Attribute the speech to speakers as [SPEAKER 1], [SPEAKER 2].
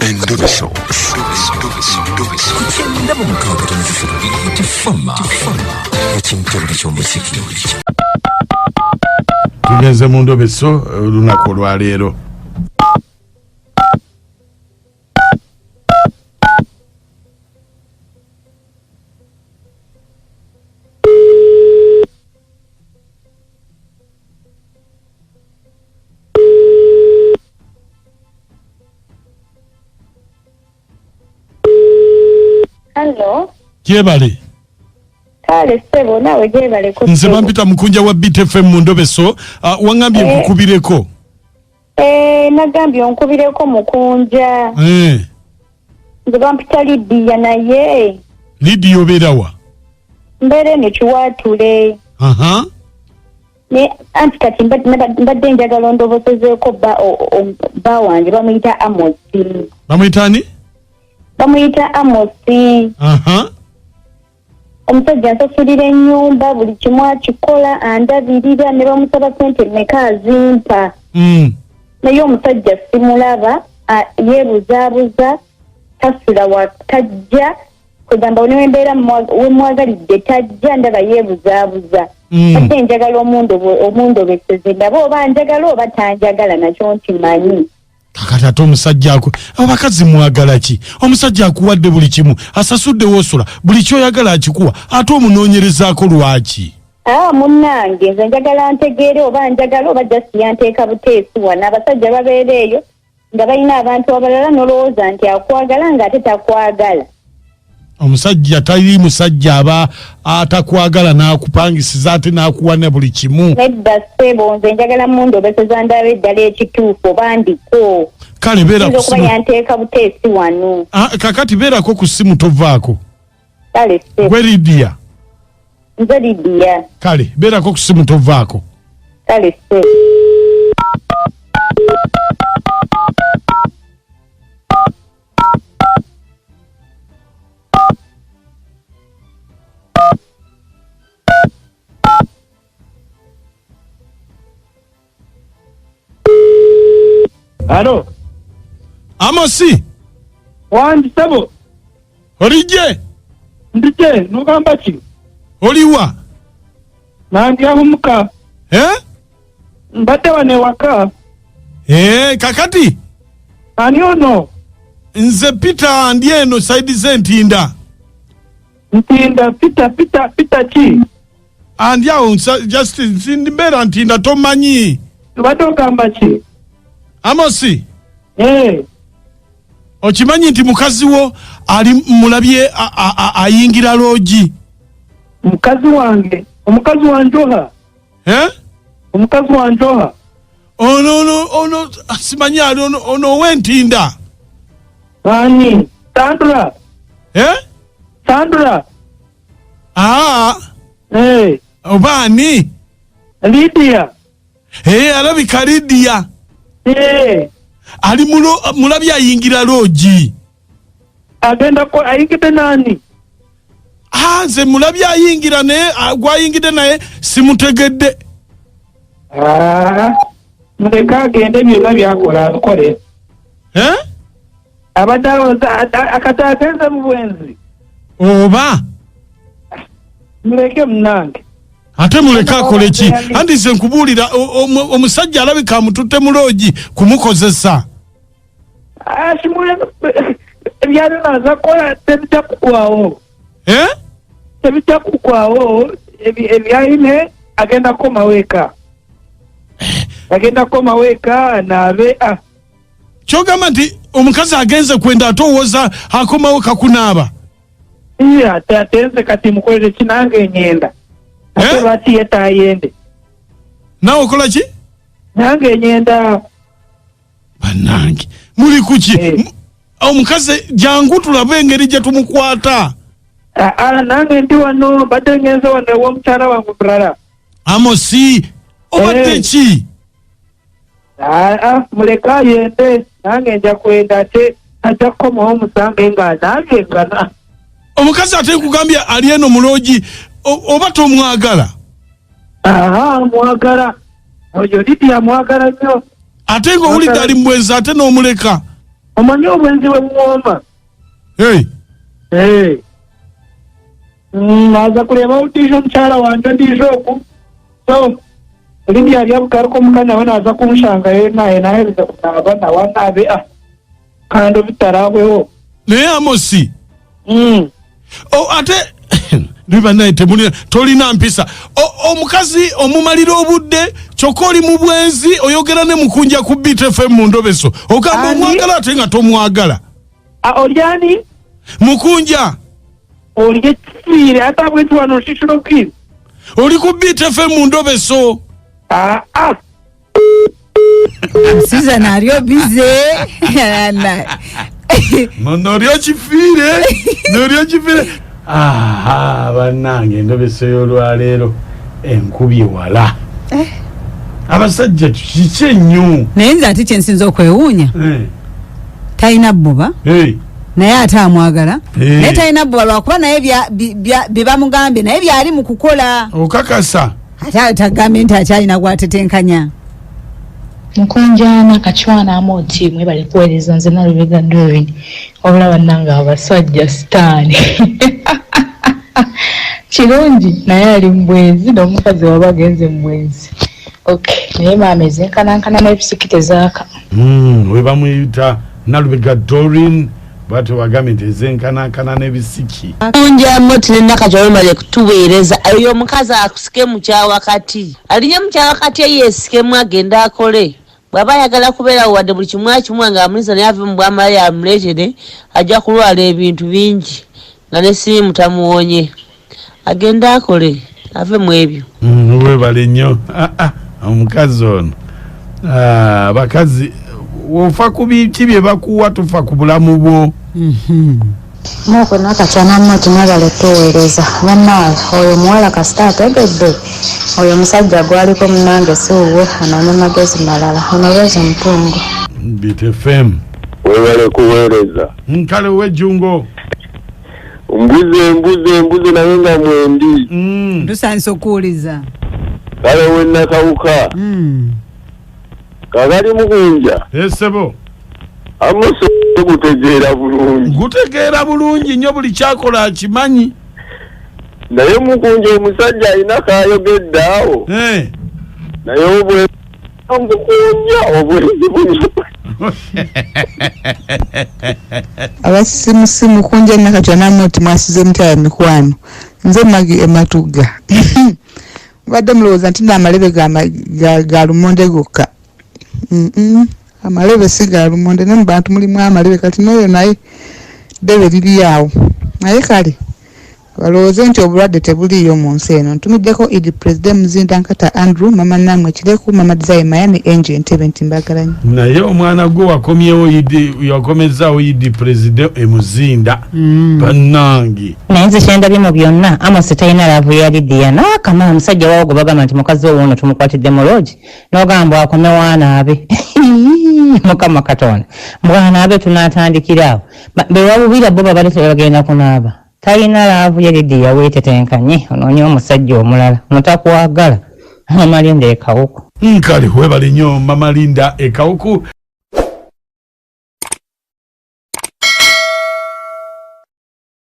[SPEAKER 1] Endobeso.
[SPEAKER 2] Kugenda mu mukaaga tufama ekintu ky'omuziki.
[SPEAKER 3] Tugenze mu ndobeso olunaku olwaleero.
[SPEAKER 4] Hello.
[SPEAKER 3] Jebale.
[SPEAKER 4] Kale sebo nawe jebale ko.
[SPEAKER 3] Nze bampita mukunja wa BTFM mu ndobeso wangambye nkukubireko.
[SPEAKER 4] Nagambye onkubireko mukunja. Nze bampita Lydia naye.
[SPEAKER 3] Lydia oberawa.
[SPEAKER 4] Mbere ne kiwatule.
[SPEAKER 3] Aha.
[SPEAKER 4] Ne anti kati mbadde njagala ondobosezeeko ba wange bamuyita Amosi.
[SPEAKER 3] Bamuyita ani?
[SPEAKER 4] Bamuyita Amosi.
[SPEAKER 3] Aha.
[SPEAKER 4] Omusajja asasulira ennyumba buli kimu akikola andabirira ne bamusaba ssente mmeka azimpa. Naye omusajja simulaba yeebuzaabuza tasula watajja kugamba onewembeera wemwagalidde tajja ndaba yeebuzaabuza. Ate njagala omundobeseze ndaba oba njagala oba tanjagala nakyo nkimanyi.
[SPEAKER 3] Kakati ate omusajja ako abakazi mwagala ki? Omusajja akuwadde buli kimu asasudde wosula buli kyoyagala akikuwa ate omunoonyerezaako lwaki?
[SPEAKER 4] Munnange nze njagala ntegeere oba njagala oba just yanteeka buteesi wano abasajja babeera eyo nga balina abantu abalala nolowooza nti akwagala ng'ate takwagala.
[SPEAKER 3] Omusajja tali musajja aba atakwagala n'akupangisiza ate n'akuwa buli kimu.
[SPEAKER 4] Nedda ssebo nze njagala mundobeseza ndaba eddala ekituufu oba ndiko.
[SPEAKER 3] Kale beera ku simu.
[SPEAKER 4] Okuba yanteeka buteesi wano.
[SPEAKER 3] Kakati beerako ku simu tovaako.
[SPEAKER 4] Kale ssebo.
[SPEAKER 3] Gwe Lydia.
[SPEAKER 4] Nze Lydia.
[SPEAKER 3] Kale beerako ku simu tovaako.
[SPEAKER 4] Kale ssebo.
[SPEAKER 5] Alo.
[SPEAKER 3] Amosi.
[SPEAKER 5] Wandi sabo.
[SPEAKER 3] Olije?
[SPEAKER 5] Ndije, nugamba ki?
[SPEAKER 3] Oliwa?
[SPEAKER 5] Nangi ahumuka.
[SPEAKER 3] Mbadde
[SPEAKER 5] wane waka.
[SPEAKER 3] Kakati?
[SPEAKER 5] Ani ono?
[SPEAKER 3] Nze Peter ndi eno side ze Ntinda.
[SPEAKER 5] Ntinda, Peter ki?
[SPEAKER 3] Andi awo just ndimbeera Ntinda tomanyi.
[SPEAKER 5] Tubadde ogamba ki?
[SPEAKER 3] Amosi. Okimanyi nti mukazi wo ali mulabye ayingira loogi.
[SPEAKER 5] Mukazi wange, omukazi wanjoha. Omukazi wanjoha.
[SPEAKER 3] Ono simanyi ali ono w'Entinda.
[SPEAKER 5] Ani? Sandra. Sandra.
[SPEAKER 3] Oba ani?
[SPEAKER 5] Lydia.
[SPEAKER 3] Alabika Lydia. Ali mulabye ayingira loogi.
[SPEAKER 5] Agenda ko ayingide nani?
[SPEAKER 3] Nze mulabye ayingira naye gwayingide naye simutegedde.
[SPEAKER 5] Muleka agende byonna byakola abikole. Abadde akataakenze mu bwenzi.
[SPEAKER 3] Oba?
[SPEAKER 5] Muleke munnange.
[SPEAKER 3] Ate muleka akole ki? Andi nze nkubuulira omusajja alabika amututte mu loogi kumukozesa.
[SPEAKER 5] Ebyalina azakola tebijja kukwawo. Tebijja kukwawo ebyayine agenda komaweka. Agenda komaweka naabe.
[SPEAKER 3] Kyogamba nti omukazi agenze kwenda atowooza akomaweka kunaaba.
[SPEAKER 5] Atenze kati mukolere kinange enyenda. Ate lwaki yetayende.
[SPEAKER 3] Nawe okola ki?
[SPEAKER 5] Nange enyenda.
[SPEAKER 3] Bannange muli kuki? Omukazi jangu tulabe engeri gye tumukwata.
[SPEAKER 5] Nange ndi wano badde ngenze wano ew'omukyala wange bulala.
[SPEAKER 3] Amosi obadde ki?
[SPEAKER 5] Muleka yende nange nja kwenda ate ajja kukomawo omusange nga nange ngana.
[SPEAKER 3] Omukazi ate nkugambye ali eno mu loogi oba tomwagala?
[SPEAKER 5] Mwagala. Oyo Lydia mwagala nnyo.
[SPEAKER 3] Ate ng'owulidde ali mbwenzi ate n'omuleka.
[SPEAKER 5] omanyi obwenzi bwemuwomba aza kuleba utisha omukyala wange ndiisha oku so olindi yali abugaruka omukanya we naza kumushangayo naye nahereza kunaaba nawe anaabe kandi bitarabweho
[SPEAKER 3] naye Amosi ate bibanaye temuli tolina mpisa omukazi omumalira obudde kyokka oli mu bwenzi oyogera ne mukunja ku BTFM mu ndobeso ogamba omwagala ate nga tomwagala
[SPEAKER 5] olyani
[SPEAKER 3] mukunja
[SPEAKER 5] oli ekifiire ate abwenzi wano oshishira okwiza
[SPEAKER 3] oli ku BTFM mu ndobeso
[SPEAKER 1] Siza naryo bize
[SPEAKER 3] noryo kifiire bannange endobeso y'olwaleero enkubye wala abasajja kiki ennyo
[SPEAKER 1] naye nze ate kyensinza okwewuunya talina bbuba naye ate amwagala naye talina bbuba lwakuba naye bye bamugambye naye byali mu kukola
[SPEAKER 3] okakasa
[SPEAKER 1] ate tagambe nti akyalina gwatetenkanya
[SPEAKER 6] mukunjana kachwana amoti mwebale kuweereza nze Nalubega Doreen wabula bannanga abasajja sitaani kirungi naye ali mbwenzi n'omukazi waba agenze mbwenzi naye maama ezenkanankana n'ebisikite zaaka
[SPEAKER 3] we bamuyita Nalubega Doreen bati wagambe nti ezenkanankana n'ebisiki
[SPEAKER 7] munja moti nenakajwa male kutuweereza ayo omukazi akusike mu kyawakati alinye mu kyawakati yeesikemu agenda akole bw'aba ayagala kubeera wadde buli kimu ng'amuliza naye ave mu bwamala yamuleetere ajja kulwala ebintu bingi nga ne sirimu tamuwonye agenda akole ave mu ebyo
[SPEAKER 3] webale nnyo omukazi ono bakazi wofa ku biki bye bakuwa tufa ku bulamu bwo
[SPEAKER 6] mwoko nakachwana moti mwebale tuweereza bannaawe oyo muwala kasita ategedde oyo musajja gwaliko munange siwuwe anoonya magezi malala onobeeza mutungo
[SPEAKER 3] BTFM
[SPEAKER 8] webale kuweereza
[SPEAKER 3] nkale wejjungo
[SPEAKER 8] mbuze naye nga mwendi
[SPEAKER 1] tusanisa okuwuliza
[SPEAKER 8] kale wennakawuka kagali mukunja
[SPEAKER 3] esebo
[SPEAKER 8] Amosi
[SPEAKER 3] gutegeera bulungi nnyo buli kyakola akimanyi
[SPEAKER 8] naye mukunja omusajja alina kayogedde awo naye obwenzi buno
[SPEAKER 9] abasimusimu kunja nakatwana moti mwasize mutaya mikwano nze magi ematuga mbadde mulowooza nti n'amalebe ga lumonde gokka amalebe si ga lumonde ne mu bantu mulimu amalebe kati n'oyo naye ddebe liri awo naye kale balowooze nti obulwadde tebuliiyo mu nsi eno ntumiddeko idi President Muzinda Nkata Andrew mama namwe kireku mama Desire Mayani Angel Ntebe nti mbagalanyi
[SPEAKER 3] naye omwana gwe wakomyewo yakomezaawo idi President Muzinda bannange
[SPEAKER 10] naye nze kyendabye mu byonna Amosi talina laavu ya Lidia n'akama omusajja waawo gwe bagamba nti mukazi wo wuuno tumukwatidde mu loogi n'ogamba akome waanaabe mukama Katonda bwanaabe tunaatandikiraawo bewabubira bo babale tebagenda kunaaba talina laavu ya Lidia weetetenkanye onoonya omusajja omulala mutakwagala Mama Linda ekawuku
[SPEAKER 3] nkale webale nnyo Mama Linda ekawuku